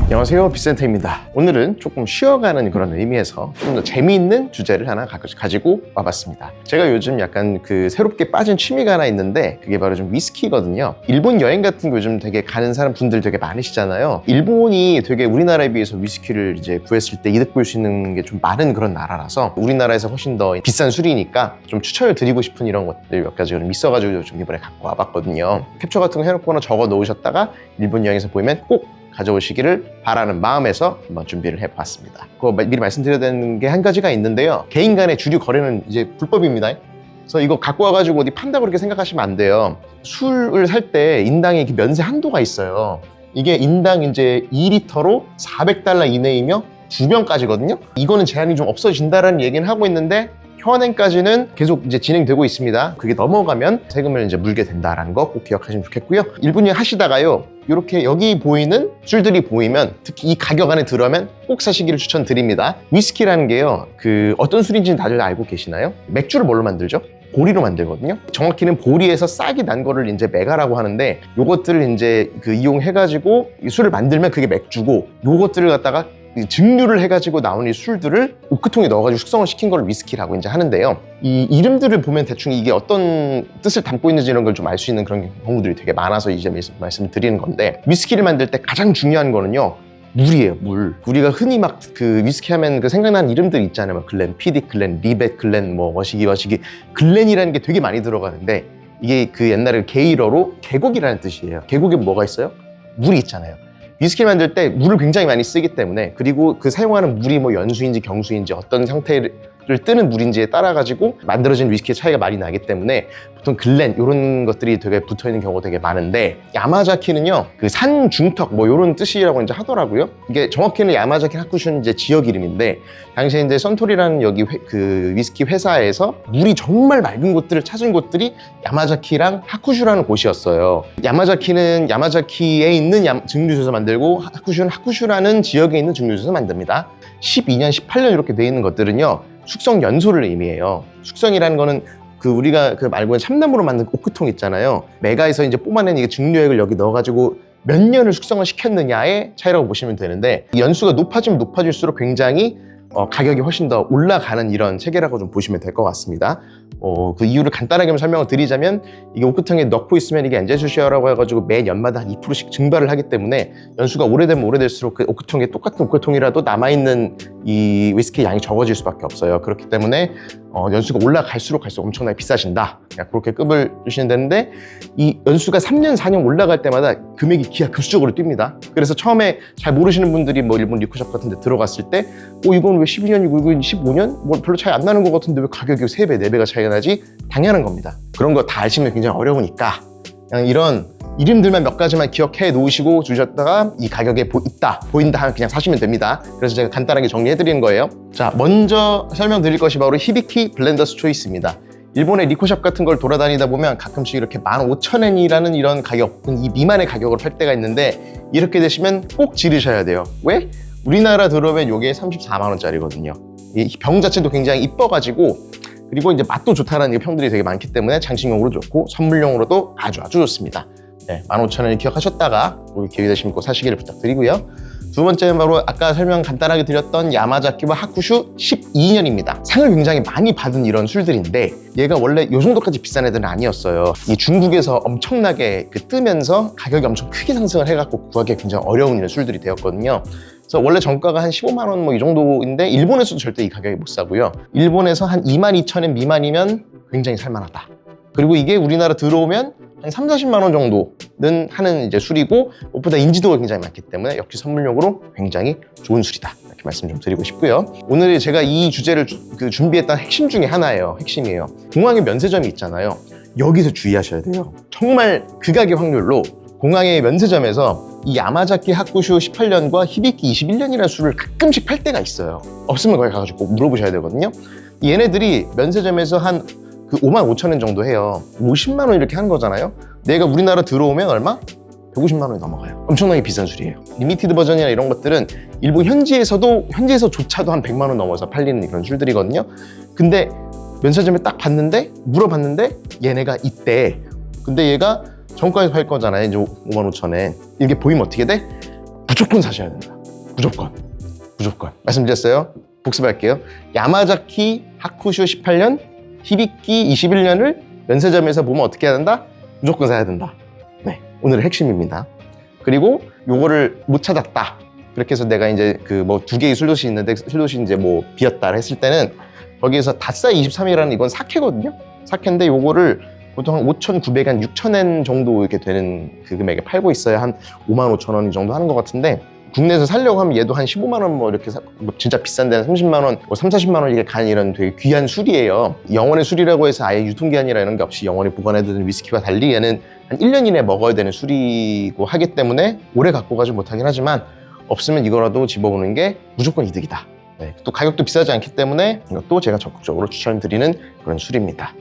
안녕하세요, 빅센터입니다. 오늘은 조금 쉬어가는 그런 의미에서 좀 더 재미있는 주제를 하나 가지고 와봤습니다. 제가 요즘 약간 새롭게 빠진 취미가 하나 있는데 그게 바로 좀 위스키거든요. 일본 여행 같은 거 요즘 되게 가는 분들 되게 많으시잖아요. 일본이 되게 우리나라에 비해서 위스키를 이제 구했을 때 이득 볼 수 있는 게 좀 많은 그런 나라라서 우리나라에서 훨씬 더 비싼 술이니까 좀 추천을 드리고 싶은 이런 것들 몇 가지가 좀 있어가지고 좀 이번에 갖고 와봤거든요. 캡처 같은 거 해놓거나 적어 놓으셨다가 일본 여행에서 보이면 꼭 가져오시기를 바라는 마음에서 한번 준비를 해봤습니다. 그거 미리 말씀드려야 되는 게 한 가지가 있는데요. 개인 간의 주류 거래는 이제 불법입니다. 그래서 이거 갖고 와가지고 어디 판다고 그렇게 생각하시면 안 돼요. 술을 살 때 인당에 이렇게 면세 한도가 있어요. 이게 인당 이제 2리터로 $400 이내이며 2병까지거든요. 이거는 제한이 좀 없어진다라는 얘기는 하고 있는데 현행까지는 계속 이제 진행되고 있습니다. 그게 넘어가면 세금을 이제 물게 된다라는 거 꼭 기억하시면 좋겠고요. 일본 여행 하시다가요, 이렇게 여기 보이는 술들이 보이면 특히 이 가격 안에 들어오면 꼭 사시기를 추천드립니다. 위스키라는 게요, 어떤 술인지는 다들 알고 계시나요? 맥주를 뭘로 만들죠? 보리로 만들거든요. 정확히는 보리에서 싹이 난 거를 이제 메가라고 하는데, 요것들을 이제 이용해가지고 이 술을 만들면 그게 맥주고, 요것들을 갖다가 증류를 해가지고 나온 이 술들을 오크통에 넣어가지고 숙성을 시킨 걸 위스키라고 이제 하는데요. 이 이름들을 보면 대충 이게 어떤 뜻을 담고 있는지 이런 걸 좀 알 수 있는 그런 경우들이 되게 많아서 이제 말씀을 드리는 건데, 위스키를 만들 때 가장 중요한 거는요, 물이에요, 물. 우리가 흔히 막 위스키 하면 생각나는 이름들 있잖아요. 글렌 피딕, 글렌 리벳, 글렌 머시기. 글렌이라는 게 되게 많이 들어가는데, 이게 옛날에 게일어로 계곡이라는 뜻이에요. 계곡에 뭐가 있어요? 물이 있잖아요. 위스키 만들 때 물을 굉장히 많이 쓰기 때문에, 그리고 사용하는 물이 연수인지 경수인지 어떤 상태를 뜨는 물인지에 따라 가지고 만들어진 위스키의 차이가 많이 나기 때문에 보통 글렌 이런 것들이 되게 붙어있는 경우가 되게 많은데, 야마자키는요 산 중턱 이런 뜻이라고 이제 하더라고요. 이게 정확히는 야마자키 하쿠슈는 이제 지역 이름인데, 당시에 이제 선토리라는 여기 위스키 회사에서 물이 정말 맑은 곳들을 찾은 곳들이 야마자키랑 하쿠슈라는 곳이었어요. 야마자키는 야마자키에 있는 증류소에서 만들고, 하쿠슈는 하쿠슈라는 지역에 있는 증류소에서 만듭니다. 12년, 18년 이렇게 돼 있는 것들은요, 숙성 연소를 의미해요. 숙성이라는 거는 우리가 말고는 참나무로 만든 오크통 있잖아요. 메가에서 이제 뽑아낸 이게 증류액을 여기 넣어가지고 몇 년을 숙성을 시켰느냐의 차이라고 보시면 되는데, 이 연수가 높아지면 높아질수록 굉장히 가격이 훨씬 더 올라가는 이런 체계라고 좀 보시면 될 것 같습니다. 그 이유를 간단하게 설명을 드리자면, 이게 오크통에 넣고 있으면 이게 엔젤수시아라고 해가지고 매년마다 한 2%씩 증발을 하기 때문에 연수가 오래되면 오래될수록 오크통에 똑같은 오크통이라도 남아있는 이 위스키 양이 적어질 수밖에 없어요. 그렇기 때문에 연수가 올라갈수록 엄청나게 비싸진다. 그렇게 급을 주시면 되는데, 이 연수가 3년, 4년 올라갈 때마다 금액이 기하급수적으로 뜁니다. 그래서 처음에 잘 모르시는 분들이 일본 리코샵 같은 데 들어갔을 때 이건 왜 12년이고 이건 15년? 별로 차이 안 나는 것 같은데 왜 가격이 3배, 4배가 차이가 나지? 당연한 겁니다. 그런 거 다 아시면 굉장히 어려우니까 그냥 이런 이름들만 몇 가지만 기억해 놓으시고 주셨다가 이 가격에 보인다 하면 그냥 사시면 됩니다. 그래서 제가 간단하게 정리해 드리는 거예요. 자, 먼저 설명드릴 것이 바로 히비키 블렌더스 초이스입니다. 일본의 리코샵 같은 걸 돌아다니다 보면 가끔씩 이렇게 15,000엔이라는 이런 가격, 이 미만의 가격으로 팔 때가 있는데, 이렇게 되시면 꼭 지르셔야 돼요. 왜? 우리나라 들어오면 이게 34만 원짜리거든요. 이 병 자체도 굉장히 이뻐가지고, 그리고 이제 맛도 좋다는 평들이 되게 많기 때문에 장식용으로 좋고 선물용으로도 아주 좋습니다. 네, 15,000원을 기억하셨다가 기회 되시면 꼭 사시기를 부탁드리고요. 두 번째는 바로 아까 설명 간단하게 드렸던 야마자키와 하쿠슈 12년입니다. 상을 굉장히 많이 받은 이런 술들인데, 얘가 원래 이 정도까지 비싼 애들은 아니었어요. 이 중국에서 엄청나게 뜨면서 가격이 엄청 크게 상승을 해갖고 구하기 굉장히 어려운 이런 술들이 되었거든요. 그래서 원래 정가가 한 15만 원 이 정도인데, 일본에서도 절대 이 가격에 못 사고요. 일본에서 한 22,000엔 미만이면 굉장히 살만하다. 그리고 이게 우리나라 들어오면 한 3, 40만 원 정도는 하는 이제 술이고, 무엇보다 인지도가 굉장히 많기 때문에 역시 선물용으로 굉장히 좋은 술이다. 이렇게 말씀 좀 드리고 싶고요. 오늘 제가 이 주제를 준비했던 핵심 중에 하나예요. 핵심이에요. 공항에 면세점이 있잖아요. 여기서 주의하셔야 돼요. 정말 극악의 확률로 공항의 면세점에서 이 야마자키 하쿠슈 18년과 히비키 21년이라는 술을 가끔씩 팔 때가 있어요. 없으면 거기 가가지고 꼭 물어보셔야 되거든요. 얘네들이 면세점에서 한 55,000엔 정도 해요. 50만 원 이렇게 하는 거잖아요. 내가 우리나라 들어오면 얼마? 150만 원이 넘어가요. 엄청나게 비싼 술이에요. 리미티드 버전이나 이런 것들은 일본 현지에서조차도 한 100만 원 넘어서 팔리는 그런 술들이거든요. 근데 면세점에 딱 봤는데, 물어봤는데 얘네가 있대. 근데 얘가 정가에서 팔 거잖아요. 이제 55,000엔. 이게 보이면 어떻게 돼? 무조건 사셔야 된다. 무조건 말씀드렸어요. 복습할게요. 야마자키 하쿠슈 18년, 히비키 21년을 면세점에서 보면 어떻게 해야 된다? 무조건 사야 된다. 네, 오늘의 핵심입니다. 그리고 요거를 못 찾았다. 그렇게 해서 내가 이제 그 뭐 2개의 술도시 있는데 술도시 이제 뭐 비었다 했을 때는 거기에서 다싸이 23이라는 이건 사케거든요. 사케인데 요거를 보통 한 5,900엔, 6,000엔 정도 이렇게 되는 그 금액에 팔고 있어야 한 55,000원 정도 하는 것 같은데, 국내에서 살려고 하면 얘도 한 15만 원 뭐 이렇게 뭐 진짜 비싼 데는 30만 원, 뭐 3, 40만 원 이게 간 이런 되게 귀한 술이에요. 영원의 술이라고 해서 아예 유통기한이라 이런 게 없이 영원히 보관해도 되는 위스키와 달리 얘는 한 1년 이내에 먹어야 되는 술이고 하기 때문에 오래 갖고 가지 못하긴 하지만 없으면 이거라도 집어보는 게 무조건 이득이다. 네, 또 가격도 비싸지 않기 때문에 이것도 제가 적극적으로 추천드리는 그런 술입니다.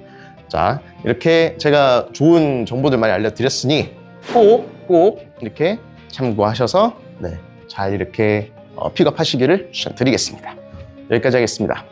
자, 이렇게 제가 좋은 정보들 많이 알려드렸으니 꼭 이렇게 참고하셔서 네, 잘 이렇게 픽업하시기를 추천드리겠습니다. 여기까지 하겠습니다.